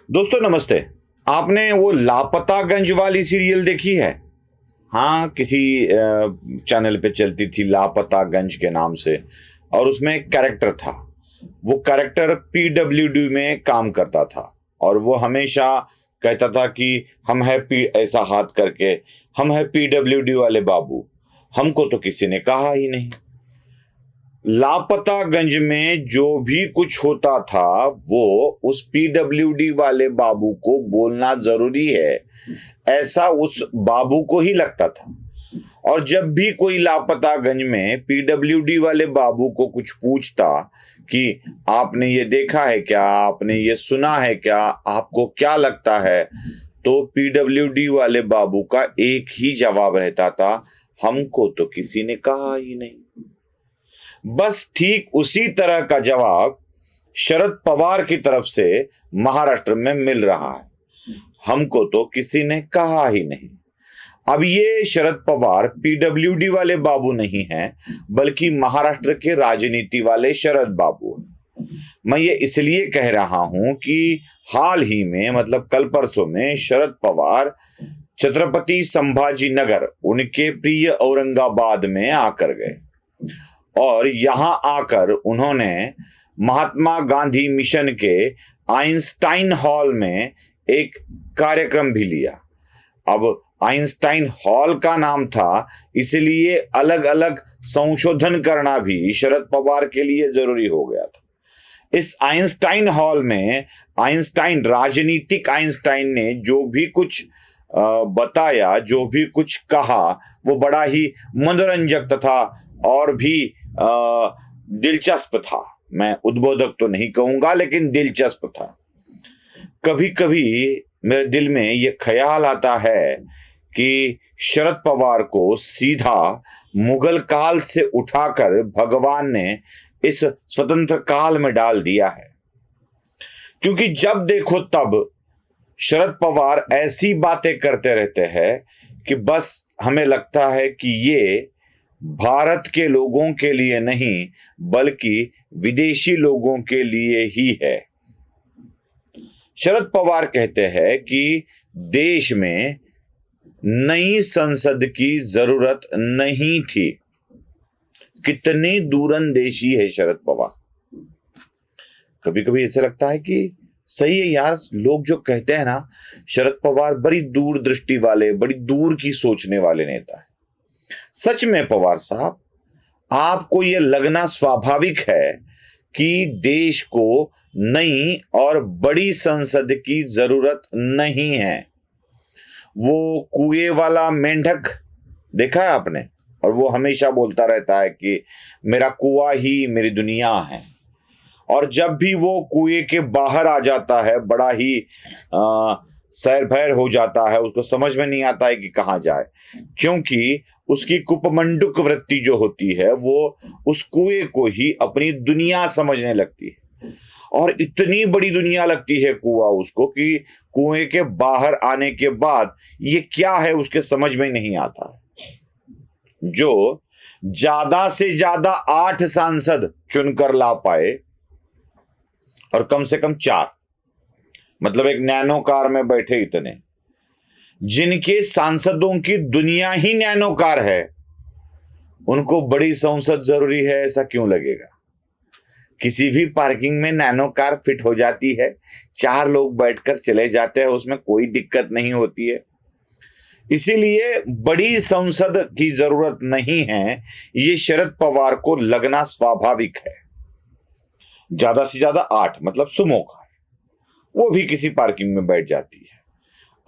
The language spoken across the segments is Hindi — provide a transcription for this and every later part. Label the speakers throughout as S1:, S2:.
S1: दोस्तों नमस्ते। आपने वो लापतागंज वाली सीरियल देखी है? हाँ, किसी चैनल पे चलती थी लापतागंज के नाम से। और उसमें एक कैरेक्टर था। वो कैरेक्टर पीडब्ल्यूडी में काम करता था और वो हमेशा कहता था कि हम है पी, ऐसा हाथ करके, हम है पीडब्ल्यूडी वाले बाबू। हमको तो किसी ने कहा ही नहीं। लापतागंज में जो भी कुछ होता था वो उस पीडब्ल्यूडी वाले बाबू को बोलना जरूरी है, ऐसा उस बाबू को ही लगता था। और जब भी कोई लापतागंज में पीडब्ल्यूडी वाले बाबू को कुछ पूछता कि आपने ये देखा है क्या, आपने ये सुना है क्या, आपको क्या लगता है, तो पीडब्ल्यूडी वाले बाबू का एक ही जवाब रहता था, हमको तो किसी ने कहा ही नहीं। बस ठीक उसी तरह का जवाब शरद पवार की तरफ से महाराष्ट्र में मिल रहा है, हमको तो किसी ने कहा ही नहीं। अब ये शरद पवार पीडब्ल्यूडी वाले बाबू नहीं हैं, बल्कि महाराष्ट्र के राजनीति वाले शरद बाबू हैं। मैं ये इसलिए कह रहा हूं कि हाल ही में, मतलब कल परसों में, शरद पवार छत्रपति संभाजी नगर, उनके प्रिय औरंगाबाद में आकर गए और यहां आकर उन्होंने महात्मा गांधी मिशन के आइंस्टाइन हॉल में एक कार्यक्रम भी लिया। अब आइंस्टाइन हॉल का नाम था, इसलिए अलग अलग संशोधन करना भी शरद पवार के लिए जरूरी हो गया था। इस आइंस्टाइन हॉल में आइंस्टाइन, राजनीतिक आइंस्टाइन ने जो भी कुछ बताया, जो भी कुछ कहा, वो बड़ा ही मनोरंजक तथा और भी दिलचस्प था। मैं उद्बोधक तो नहीं कहूंगा, लेकिन दिलचस्प था। कभी कभी मेरे दिल में ये ख्याल आता है कि शरद पवार को सीधा मुगल काल से उठाकर भगवान ने इस स्वतंत्र काल में डाल दिया है, क्योंकि जब देखो तब शरद पवार ऐसी बातें करते रहते हैं कि बस हमें लगता है कि ये भारत के लोगों के लिए नहीं, बल्कि विदेशी लोगों के लिए ही है। शरद पवार कहते हैं कि देश में नई संसद की जरूरत नहीं थी। कितनी दूरंदेशी है शरद पवार। कभी कभी ऐसा लगता है कि सही है यार, लोग जो कहते हैं ना, शरद पवार बड़ी दूरदृष्टि वाले, बड़ी दूर की सोचने वाले नेता है। सच में पवार साहब, आपको यह लगना स्वाभाविक है कि देश को नई और बड़ी संसद की जरूरत नहीं है। वो कुएं वाला मेंढक देखा है आपने? और वो हमेशा बोलता रहता है कि मेरा कुआं ही मेरी दुनिया है। और जब भी वो कुएं के बाहर आ जाता है, बड़ा ही सैर भैर हो जाता है, उसको समझ में नहीं आता है कि कहाँ जाए, क्योंकि उसकी कुपमंडुक वृत्ति जो होती है वो उस कुएं को ही अपनी दुनिया समझने लगती है। और इतनी बड़ी दुनिया लगती है कुआं उसको कि कुएं के बाहर आने के बाद ये क्या है उसके समझ में नहीं आता है। जो ज्यादा से ज्यादा 8 सांसद चुनकर ला पाए, और कम से कम 4, मतलब एक नैनो कार में बैठे इतने, जिनके सांसदों की दुनिया ही नैनो कार है, उनको बड़ी संसद जरूरी है ऐसा क्यों लगेगा? किसी भी पार्किंग में नैनो कार फिट हो जाती है, 4 लोग बैठकर चले जाते हैं, उसमें कोई दिक्कत नहीं होती है। इसीलिए बड़ी संसद की जरूरत नहीं है, ये शरद पवार को लगना स्वाभाविक है। ज्यादा से ज्यादा 8, मतलब सुमो कार, वो भी किसी पार्किंग में बैठ जाती है।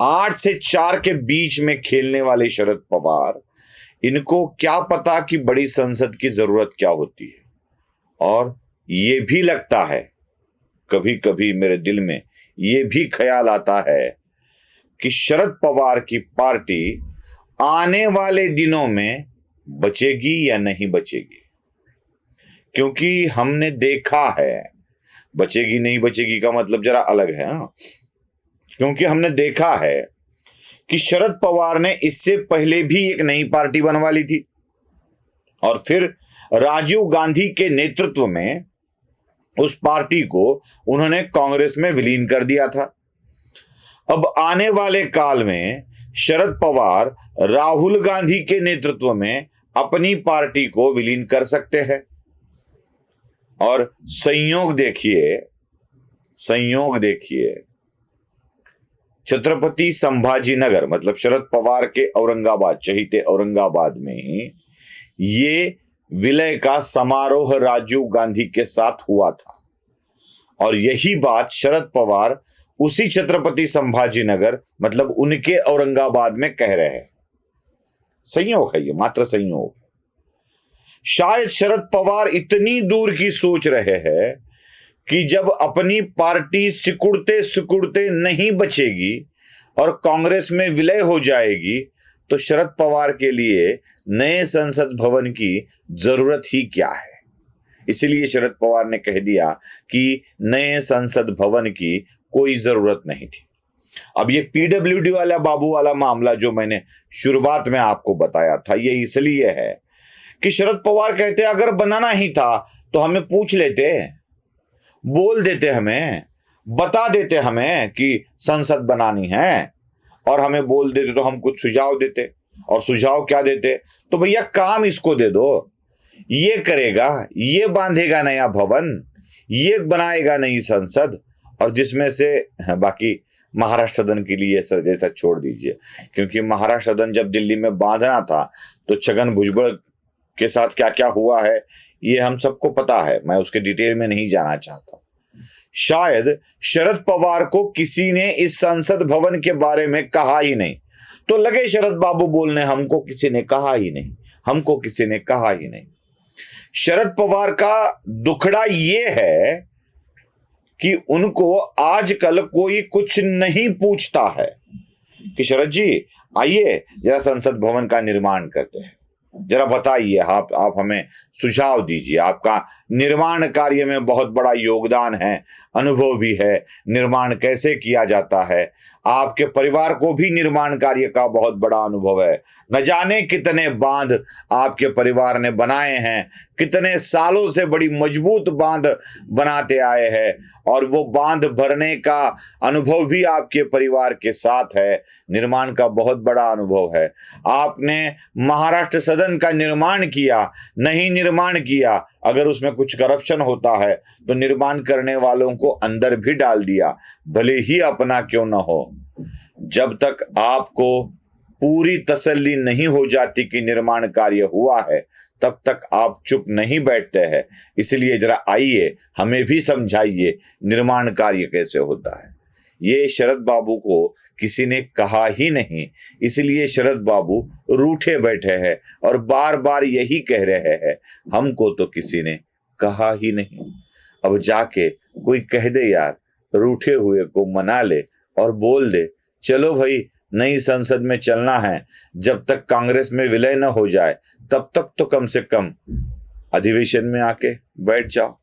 S1: 8 से 4 के बीच में खेलने वाले शरद पवार, इनको क्या पता कि बड़ी संसद की जरूरत क्या होती है। और ये भी लगता है, कभी कभी मेरे दिल में ये भी ख्याल आता है कि शरद पवार की पार्टी आने वाले दिनों में बचेगी या नहीं बचेगी। क्योंकि हमने देखा है, बचेगी नहीं बचेगी का मतलब जरा अलग है, क्योंकि हमने देखा है कि शरद पवार ने इससे पहले भी एक नई पार्टी बनवा ली थी और फिर राजीव गांधी के नेतृत्व में उस पार्टी को उन्होंने कांग्रेस में विलीन कर दिया था। अब आने वाले काल में शरद पवार राहुल गांधी के नेतृत्व में अपनी पार्टी को विलीन कर सकते हैं। और संयोग देखिए, छत्रपति संभाजीनगर मतलब शरद पवार के औरंगाबाद, चहीते औरंगाबाद में ही ये विलय का समारोह राजीव गांधी के साथ हुआ था। और यही बात शरद पवार उसी छत्रपति संभाजीनगर मतलब उनके औरंगाबाद में कह रहे हैं। संयोग है, ये मात्र संयोग। शायद शरद पवार इतनी दूर की सोच रहे हैं कि जब अपनी पार्टी सिकुड़ते सिकुड़ते नहीं बचेगी और कांग्रेस में विलय हो जाएगी तो शरद पवार के लिए नए संसद भवन की जरूरत ही क्या है। इसलिए शरद पवार ने कह दिया कि नए संसद भवन की कोई जरूरत नहीं थी। अब ये पीडब्ल्यूडी वाला बाबू वाला मामला जो मैंने शुरुआत में आपको बताया था, ये इसलिए है कि शरद पवार कहते अगर बनाना ही था तो हमें पूछ लेते, बोल देते, हमें बता देते हमें कि संसद बनानी है, और हमें बोल देते तो हम कुछ सुझाव देते। और सुझाव क्या देते? तो भैया काम इसको दे दो, ये करेगा, ये बांधेगा नया भवन, ये बनाएगा नई संसद, और जिसमें से बाकी महाराष्ट्र सदन के लिए सर जैसा छोड़ दीजिए, क्योंकि महाराष्ट्र सदन जब दिल्ली में बांधना था तो छगन भुजबल के साथ क्या क्या हुआ है ये हम सबको पता है, मैं उसके डिटेल में नहीं जाना चाहता। शायद शरद पवार को किसी ने इस संसद भवन के बारे में कहा ही नहीं, तो लगे शरद बाबू बोलने हमको किसी ने कहा ही नहीं, हमको किसी ने कहा ही नहीं। शरद पवार का दुखड़ा ये है कि उनको आजकल कोई कुछ नहीं पूछता है कि शरद जी आइए जरा संसद भवन का निर्माण करते हैं, जरा बताइए, आप हमें सुझाव दीजिए, आपका निर्माण कार्य में बहुत बड़ा योगदान है, अनुभव भी है, निर्माण कैसे किया जाता है, आपके परिवार को भी निर्माण कार्य का बहुत बड़ा अनुभव है, न जाने कितने बांध आपके परिवार ने बनाए हैं, कितने सालों से बड़ी मजबूत बांध बनाते आए हैं, और वो बांध भरने का अनुभव भी आपके परिवार के साथ है, निर्माण का बहुत बड़ा अनुभव है। आपने महाराष्ट्र सदन का निर्माण किया, नहीं निर्माण किया, अगर उसमें कुछ करप्शन होता है तो निर्माण करने वालों को अंदर भी डाल दिया, भले ही अपना क्यों न हो। जब तक आपको पूरी तसल्ली नहीं हो जाती कि निर्माण कार्य हुआ है तब तक आप चुप नहीं बैठते हैं। इसलिए जरा आइए हमें भी समझाइए निर्माण कार्य कैसे होता है। ये शरद बाबू को किसी ने कहा ही नहीं, इसलिए शरद बाबू रूठे बैठे हैं और बार बार यही कह रहे हैं हमको तो किसी ने कहा ही नहीं। अब जाके कोई कह दे यार, रूठे हुए को मना ले और बोल दे चलो भाई नई संसद में चलना है, जब तक कांग्रेस में विलय न हो जाए तब तक तो कम से कम अधिवेशन में आके बैठ जाओ,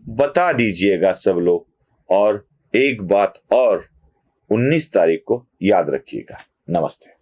S1: बता दीजिएगा सब लोग। और एक बात और, 19 तारीख को याद रखिएगा। नमस्ते।